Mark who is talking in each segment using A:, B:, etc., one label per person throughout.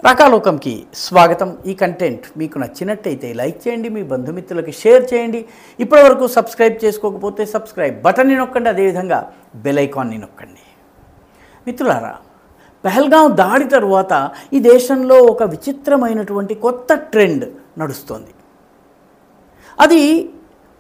A: రకాలోకంకి స్వాగతం. ఈ కంటెంట్ మీకు నచ్చినట్టయితే లైక్ చేయండి, మీ బంధుమిత్రులకి షేర్ చేయండి. ఇప్పటివరకు సబ్స్క్రైబ్ చేసుకోకపోతే సబ్స్క్రైబ్ బటన్ని నొక్కండి, అదేవిధంగా బెల్ ఐకాన్ని నొక్కండి. మిత్రులారా, పహల్గాం దాడి తరువాత ఈ దేశంలో ఒక విచిత్రమైనటువంటి కొత్త ట్రెండ్ నడుస్తోంది. అది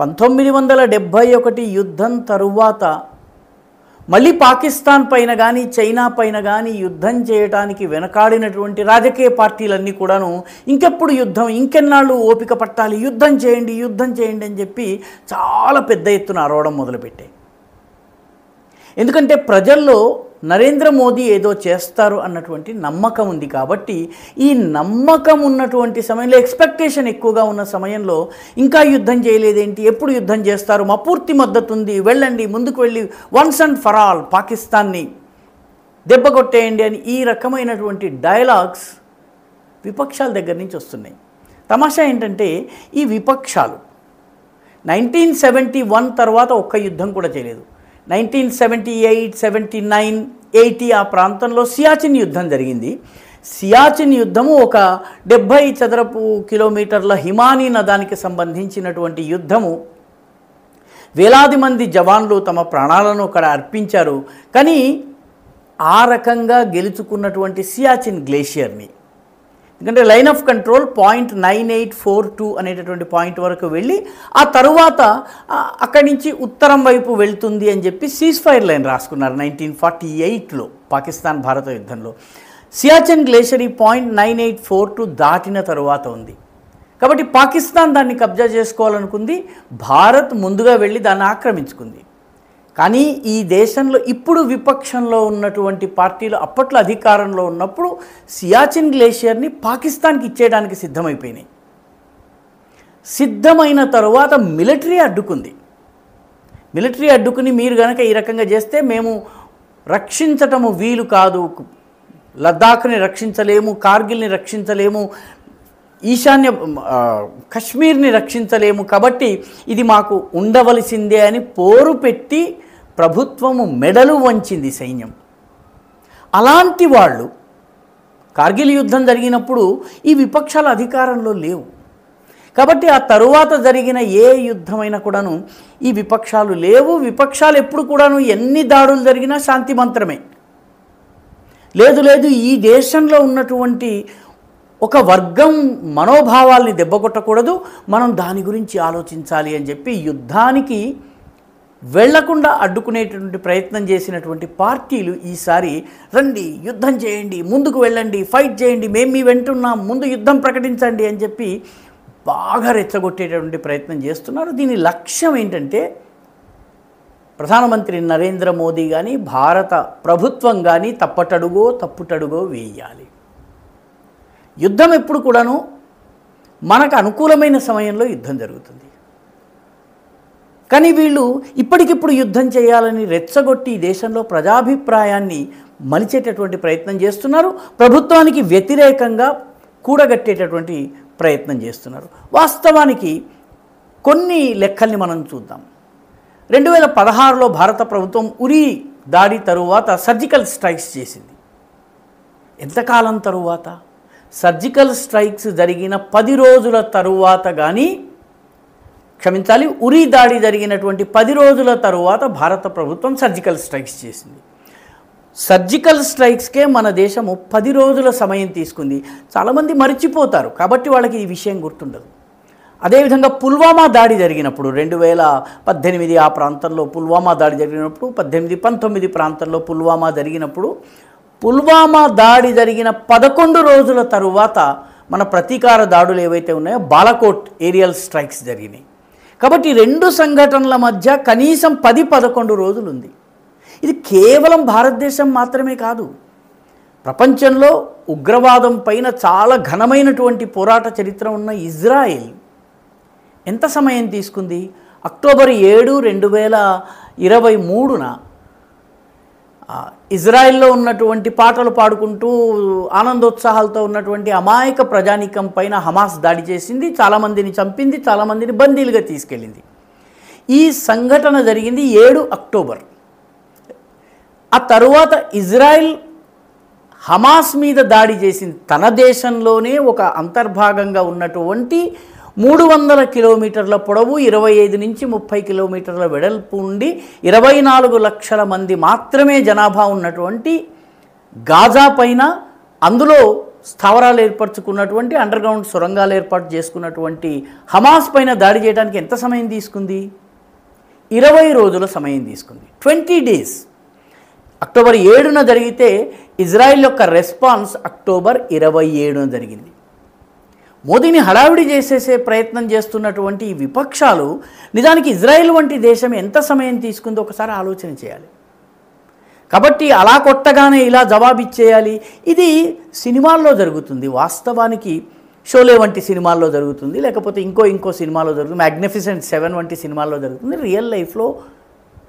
A: 1971 యుద్ధం తరువాత మళ్ళీ పాకిస్తాన్ పైన కానీ చైనా పైన కానీ యుద్ధం చేయడానికి వెనకాడినటువంటి రాజకీయ పార్టీలన్నీ కూడాను ఇంకెప్పుడు యుద్ధం, ఇంకెన్నాళ్ళు ఓపిక పట్టాలి, యుద్ధం చేయండి అని చెప్పి చాలా పెద్ద ఎత్తున అరవడం మొదలుపెట్టాయి. ఎందుకంటే ప్రజల్లో నరేంద్ర మోదీ ఏదో చేస్తారు అన్నటువంటి నమ్మకం ఉంది. కాబట్టి ఈ నమ్మకం ఉన్నటువంటి సమయంలో, ఎక్స్పెక్టేషన్ ఎక్కువగా ఉన్న సమయంలో ఇంకా యుద్ధం చేయలేదేంటి, ఎప్పుడు యుద్ధం చేస్తారు, మా పూర్తి మద్దతు ఉంది, వెళ్ళండి, ముందుకు వెళ్ళి వన్స్ అండ్ ఫర్ ఆల్ పాకిస్తాన్ని దెబ్బకొట్టేయండి అని ఈ రకమైనటువంటి డైలాగ్స్ విపక్షాల దగ్గర నుంచి వస్తున్నాయి. తమాషా ఏంటంటే ఈ విపక్షాలు 1971 తర్వాత ఒక్క యుద్ధం కూడా చేయలేదు. 1978, 79, 80 ఆ ప్రాంతంలో సియాచిన్ యుద్ధం జరిగింది. సియాచిన్ యుద్ధము ఒక 70 చదరపు కిలోమీటర్ల హిమానీ నదానికి సంబంధించినటువంటి యుద్ధము. వేలాది మంది జవాన్లు తమ ప్రాణాలను అక్కడ అర్పించారు. కానీ ఆ రకంగా గెలుచుకున్నటువంటి సియాచిన్ గ్లేషియర్ని, ఎందుకంటే లైన్ ఆఫ్ కంట్రోల్ 0.9842 అనేటటువంటి పాయింట్ వరకు వెళ్ళి ఆ తరువాత అక్కడి నుంచి ఉత్తరం వైపు వెళ్తుంది అని చెప్పి సీజ్ ఫైర్ లైన్ రాసుకున్నారు 1948లో పాకిస్తాన్ భారత యుద్ధంలో. సియాచిన్ గ్లేషియర్ 0.9842 దాటిన తరువాత ఉంది. కాబట్టి పాకిస్తాన్ దాన్ని కబ్జా చేసుకోవాలనుకుంది, భారత్ ముందుగా వెళ్ళి దాన్ని ఆక్రమించుకుంది. కానీ ఈ దేశంలో ఇప్పుడు విపక్షంలో ఉన్నటువంటి పార్టీలు అప్పట్లో అధికారంలో ఉన్నప్పుడు సియాచిన్ గ్లేషియర్ని పాకిస్తాన్కి ఇచ్చేయడానికి సిద్ధమైపోయినాయి. సిద్ధమైన తరువాత మిలిటరీ అడ్డుకుంది. మిలిటరీ అడ్డుకుని మీరు కనుక ఈ రకంగా చేస్తే మేము రక్షించటము వీలు కాదు, లద్దాఖ్ని రక్షించలేము, కార్గిల్ని రక్షించలేము, ఈశాన్య కశ్మీర్ని రక్షించలేము, కాబట్టి ఇది మాకు ఉండవలసిందే అని పోరు పెట్టి ప్రభుత్వము మెడలు వంచింది సైన్యం. అలాంటి వాళ్ళు కార్గిల్ యుద్ధం జరిగినప్పుడు ఈ విపక్షాల అధికారంలో లేవు. కాబట్టి ఆ తరువాత జరిగిన ఏ యుద్ధమైనా కూడాను ఈ విపక్షాలు లేవు. విపక్షాలు ఎప్పుడు కూడాను ఎన్ని దాడులు జరిగినా శాంతి మంత్రమే. లేదు ఈ దేశంలో ఉన్నటువంటి ఒక వర్గం మనోభావాల్ని దెబ్బకొట్టకూడదు, మనం దాని గురించి ఆలోచించాలి అని చెప్పి యుద్ధానికి వెళ్లకుండా అడ్డుకునేటువంటి ప్రయత్నం చేసినటువంటి పార్టీలు ఈసారి రండి, యుద్ధం చేయండి, ముందుకు వెళ్ళండి, ఫైట్ చేయండి, మేము మీ వెంటున్నాం, ముందు యుద్ధం ప్రకటించండి అని చెప్పి బాగా రెచ్చగొట్టేటటువంటి ప్రయత్నం చేస్తున్నారు. దీని లక్ష్యం ఏంటంటే ప్రధానమంత్రి నరేంద్ర మోదీ కానీ భారత ప్రభుత్వం కానీ తప్పుటడుగో వేయాలి. యుద్ధం ఎప్పుడు కూడాను మనకు అనుకూలమైన సమయంలో యుద్ధం జరుగుతుంది. కానీ వీళ్ళు ఇప్పటికిప్పుడు యుద్ధం చేయాలని రెచ్చగొట్టి ఈ దేశంలో ప్రజాభిప్రాయాన్ని మలిచేటటువంటి ప్రయత్నం చేస్తున్నారు. ప్రభుత్వానికి వ్యతిరేకంగా కూడగట్టేటటువంటి ప్రయత్నం చేస్తున్నారు. వాస్తవానికి కొన్ని లెక్కల్ని మనం చూద్దాం. 2016లో భారత ప్రభుత్వం ఉరి దాడి తరువాత సర్జికల్ స్ట్రైక్స్ చేసింది. ఎంతకాలం తరువాత? సర్జికల్ స్ట్రైక్స్ జరిగిన 10 రోజుల తరువాత కానీ, క్షమించాలి, ఉరి దాడి జరిగినటువంటి 10 రోజుల తరువాత భారత ప్రభుత్వం సర్జికల్ స్ట్రైక్స్ చేసింది. సర్జికల్ స్ట్రైక్స్కే మన దేశము 10 రోజుల సమయం తీసుకుంది. చాలామంది మర్చిపోతారు, కాబట్టి వాళ్ళకి ఈ విషయం గుర్తుండదు. అదేవిధంగా పుల్వామా దాడి జరిగినప్పుడు 2018 ఆ ప్రాంతంలో పుల్వామా దాడి జరిగినప్పుడు, 18, 19 ప్రాంతంలో పుల్వామా జరిగినప్పుడు, పుల్వామా దాడి జరిగిన 11 రోజుల తరువాత మన ప్రతీకార దాడులు ఏవైతే ఉన్నాయో బాలకోట్ ఏరియల్ స్ట్రైక్స్ జరిగినాయి. కాబట్టి 2 సంఘటనల మధ్య కనీసం 10-11 రోజులు ఉంది. ఇది కేవలం భారతదేశం మాత్రమే కాదు, ప్రపంచంలో ఉగ్రవాదం పైన చాలా ఘనమైనటువంటి పోరాట చరిత్ర ఉన్న ఇజ్రాయెల్ ఎంత సమయం తీసుకుంది? అక్టోబర్ 7, 2023న ఇజ్రాయెల్లో ఉన్నటువంటి పాటలు పాడుకుంటూ ఆనందోత్సాహాలతో ఉన్నటువంటి అమాయక ప్రజానీకం పైన హమాస్ దాడి చేసింది, చాలామందిని చంపింది, చాలామందిని బందీలుగా తీసుకెళ్ళింది. ఈ సంఘటన జరిగింది 7 అక్టోబర్. ఆ తరువాత ఇజ్రాయెల్ హమాస్ మీద దాడి చేసింది. తన దేశంలోనే ఒక అంతర్భాగంగా ఉన్నటువంటి 300 కిలోమీటర్ల పొడవు, 25 నుంచి 30 కిలోమీటర్ల వెడల్పు ఉండి 24 లక్షల మంది మాత్రమే జనాభా ఉన్నటువంటి గాజా పైన, అందులో స్థావరాలు ఏర్పరచుకున్నటువంటి అండర్గ్రౌండ్ సొరంగాలు ఏర్పాటు చేసుకున్నటువంటి హమాస్ పైన దాడి చేయడానికి ఎంత సమయం తీసుకుంది? 20 రోజుల సమయం తీసుకుంది. 20 డేస్. అక్టోబర్ 7న జరిగితే ఇజ్రాయెల్ యొక్క రెస్పాన్స్ అక్టోబర్ 27న జరిగింది. మోదీని హడావిడి చేసేసే ప్రయత్నం చేస్తున్నటువంటి ఈ విపక్షాలు నిజానికి ఇజ్రాయెల్ వంటి దేశం ఎంత సమయం తీసుకుందో ఒకసారి ఆలోచన చేయాలి. కాబట్టి అలా కొట్టగానే ఇలా జవాబిచ్చేయాలి, ఇది సినిమాల్లో జరుగుతుంది. వాస్తవానికి షోలే వంటి సినిమాల్లో జరుగుతుంది, లేకపోతే ఇంకో సినిమాలో జరుగుతుంది, మ్యాగ్నిఫిసెంట్ 7 వంటి సినిమాల్లో జరుగుతుంది. రియల్ లైఫ్లో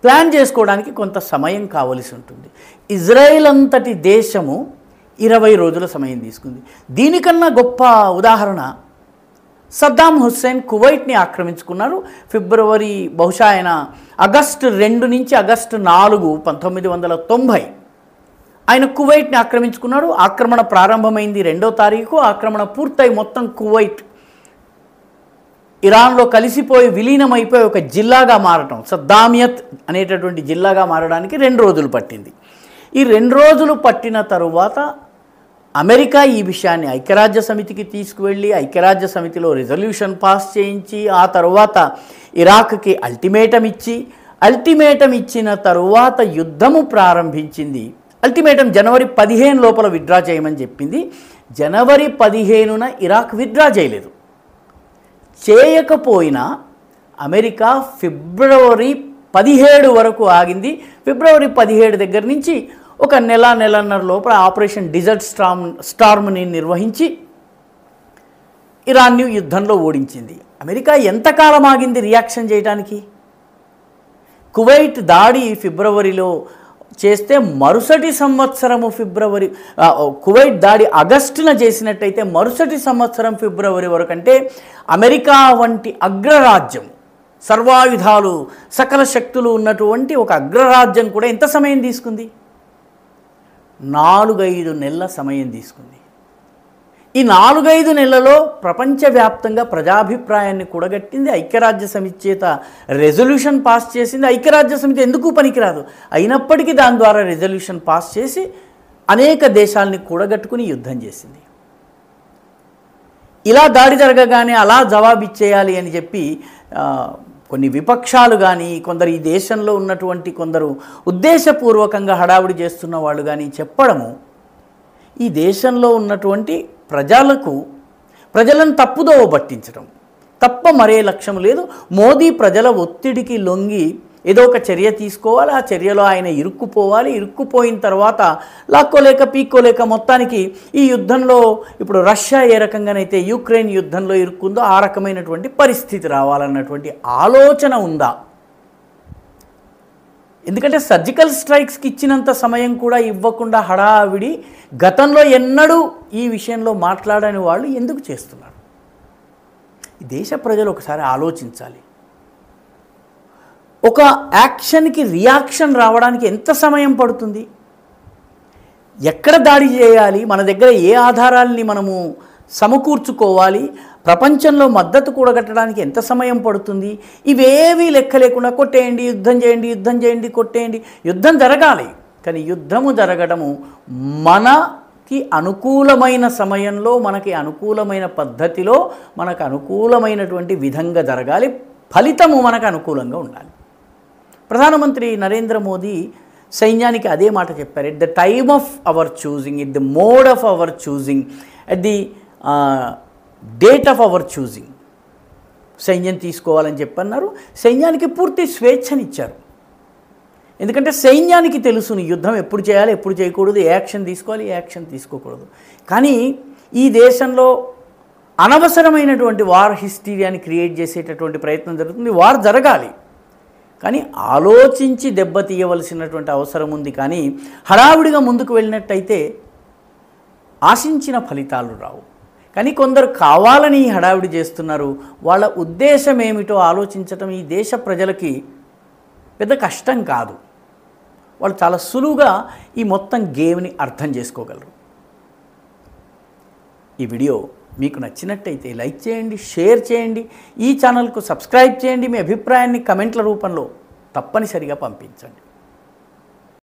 A: ప్లాన్ చేసుకోవడానికి కొంత సమయం కావలసి ఉంటుంది. ఇజ్రాయెల్ అంతటి దేశము 20 రోజుల సమయం తీసుకుంది. దీనికన్నా గొప్ప ఉదాహరణ సద్దాం హుస్సేన్ కువైట్ని ఆక్రమించుకున్నారు. ఫిబ్రవరి, బహుశా ఆయన ఆగస్టు 2 నుంచి ఆగస్టు 4, 1990 ఆయన కువైట్ని ఆక్రమించుకున్నాడు. ఆక్రమణ ప్రారంభమైంది 2వ తారీఖు. ఆక్రమణ పూర్తయి మొత్తం కువైట్ ఇరాన్లో కలిసిపోయి విలీనమైపోయి ఒక జిల్లాగా మారటం, సద్దామియత్ అనేటటువంటి జిల్లాగా మారడానికి 2 రోజులు పట్టింది. ఈ 2 రోజులు పట్టిన తరువాత అమెరికా ఈ విషయాన్ని ఐక్యరాజ్య సమితికి తీసుకువెళ్ళి ఐక్యరాజ్య సమితిలో రిజల్యూషన్ పాస్ చేయించి ఆ తరువాత ఇరాక్కి అల్టిమేటం ఇచ్చిన తరువాత యుద్ధము ప్రారంభించింది. అల్టిమేటం జనవరి 15 లోపల విత్డ్రా చేయమని చెప్పింది. జనవరి 15న ఇరాక్ విత్డ్రా చేయలేదు. చేయకపోయినా అమెరికా ఫిబ్రవరి 17 వరకు ఆగింది. ఫిబ్రవరి 17 దగ్గర నుంచి ఒక నెలన్నర లోపల ఆపరేషన్ డిజర్ట్ స్టార్మ్ని నిర్వహించి ఇరాన్ను యుద్ధంలో ఓడించింది. అమెరికా ఎంతకాలం ఆగింది రియాక్షన్ చేయడానికి? కువైట్ దాడి ఫిబ్రవరిలో చేస్తే మరుసటి సంవత్సరము కువైట్ దాడి ఆగస్టున చేసినట్టయితే మరుసటి సంవత్సరం ఫిబ్రవరి వరకు, అంటే అమెరికా వంటి అగ్రరాజ్యం, సర్వాయుధాలు సకల శక్తులు ఉన్నటువంటి ఒక అగ్రరాజ్యం కూడా ఎంత సమయం తీసుకుంది? 4-5 నెలల సమయం తీసుకుంది. ఈ 4-5 నెలలలో ప్రపంచవ్యాప్తంగా ప్రజాభిప్రాయాన్ని కూడగట్టింది. ఐక్యరాజ్య సమితి చేత రెజల్యూషన్ పాస్ చేసింది. ఐక్యరాజ్య సమితి ఎందుకు పనికిరాదు, అయినప్పటికీ దాని ద్వారా రెజల్యూషన్ పాస్ చేసి అనేక దేశాలని కూడగట్టుకుని యుద్ధం చేసింది. ఇలా దాడి జరగగానే అలా జవాబిచ్చేయాలి అని చెప్పి కొన్ని విపక్షాలు కానీ, కొందరు ఈ దేశంలో ఉన్నటువంటి కొందరు ఉద్దేశపూర్వకంగా హడావుడి చేస్తున్న వాళ్ళు కానీ చెప్పడము ఈ దేశంలో ఉన్నటువంటి ప్రజలను తప్పుదోవ పట్టించడం తప్ప మరే లక్ష్యం లేదు. మోదీ ప్రజల ఒత్తిడికి లొంగి ఏదో ఒక చర్య తీసుకోవాలి, ఆ చర్యలో ఆయన ఇరుక్కుపోవాలి. ఇరుక్కుపోయిన తర్వాత లాక్కోలేక పీక్కోలేక మొత్తానికి ఈ యుద్ధంలో ఇప్పుడు రష్యా ఏ రకంగానైతే యుక్రెయిన్ యుద్ధంలో ఇరుక్కుందో ఆ రకమైనటువంటి పరిస్థితి రావాలన్నటువంటి ఆలోచన ఉందా? ఎందుకంటే సర్జికల్ స్ట్రైక్స్కి ఇచ్చినంత సమయం కూడా ఇవ్వకుండా హడావిడి గతంలో ఎన్నడూ ఈ విషయంలో మాట్లాడని వాళ్ళు ఎందుకు చేస్తున్నారు? ఈ దేశ ప్రజలు ఒకసారి ఆలోచించాలి. ఒక యాక్షన్కి రియాక్షన్ రావడానికి ఎంత సమయం పడుతుంది? ఎక్కడ దాడి చేయాలి? మన దగ్గర ఏ ఆధారాలని మనము సమకూర్చుకోవాలి? ప్రపంచంలో మద్దతు కూడగట్టడానికి ఎంత సమయం పడుతుంది? ఇవేవీ లెక్క లేకుండా కొట్టేయండి, యుద్ధం చేయండి, కొట్టేయండి. యుద్ధం జరగాలి, కానీ యుద్ధము జరగడము మనకి అనుకూలమైన సమయంలో, మనకి అనుకూలమైన పద్ధతిలో, మనకు అనుకూలమైనటువంటి విధంగా జరగాలి. ఫలితము మనకు అనుకూలంగా ఉండాలి. ప్రధానమంత్రి నరేంద్ర మోదీ సైన్యానికి అదే మాట చెప్పారు. At the time of our choosing, at the mode of our choosing, at the date of our choosing సైన్యం తీసుకోవాలని చెప్పన్నారు. సైన్యానికి పూర్తి స్వేచ్ఛనిచ్చారు. ఎందుకంటే సైన్యానికి తెలుసుని యుద్ధం ఎప్పుడు చేయాలి, ఎప్పుడు చేయకూడదు, ఏ యాక్షన్ తీసుకోవాలి, ఏ యాక్షన్ తీసుకోకూడదు. కానీ ఈ దేశంలో అనవసరమైనటువంటి వార్ హిస్టీరియాని క్రియేట్ చేసేటటువంటి ప్రయత్నం జరుగుతుంది. వార్ జరగాలి, కానీ ఆలోచించి దెబ్బతీయవలసినటువంటి అవసరం ఉంది. కానీ హడావుడిగా ముందుకు వెళ్ళినట్టయితే ఆశించిన ఫలితాలు రావు. కానీ కొందరు కావాలని హడావిడి చేస్తున్నారు. వాళ్ళ ఉద్దేశం ఏమిటో ఆలోచించటం ఈ దేశ ప్రజలకి పెద్ద కష్టం కాదు. వాళ్ళు చాలా సులువుగా ఈ మొత్తం గేమ్ని అర్థం చేసుకోగలరు. ఈ వీడియో మీకు నచ్చినట్టయితే లైక్ చేయండి, షేర్ చేయండి, ఈ ఛానల్కు సబ్స్క్రైబ్ చేయండి. మీ అభిప్రాయాన్ని కమెంట్ల రూపంలో తప్పనిసరిగా పంపించండి.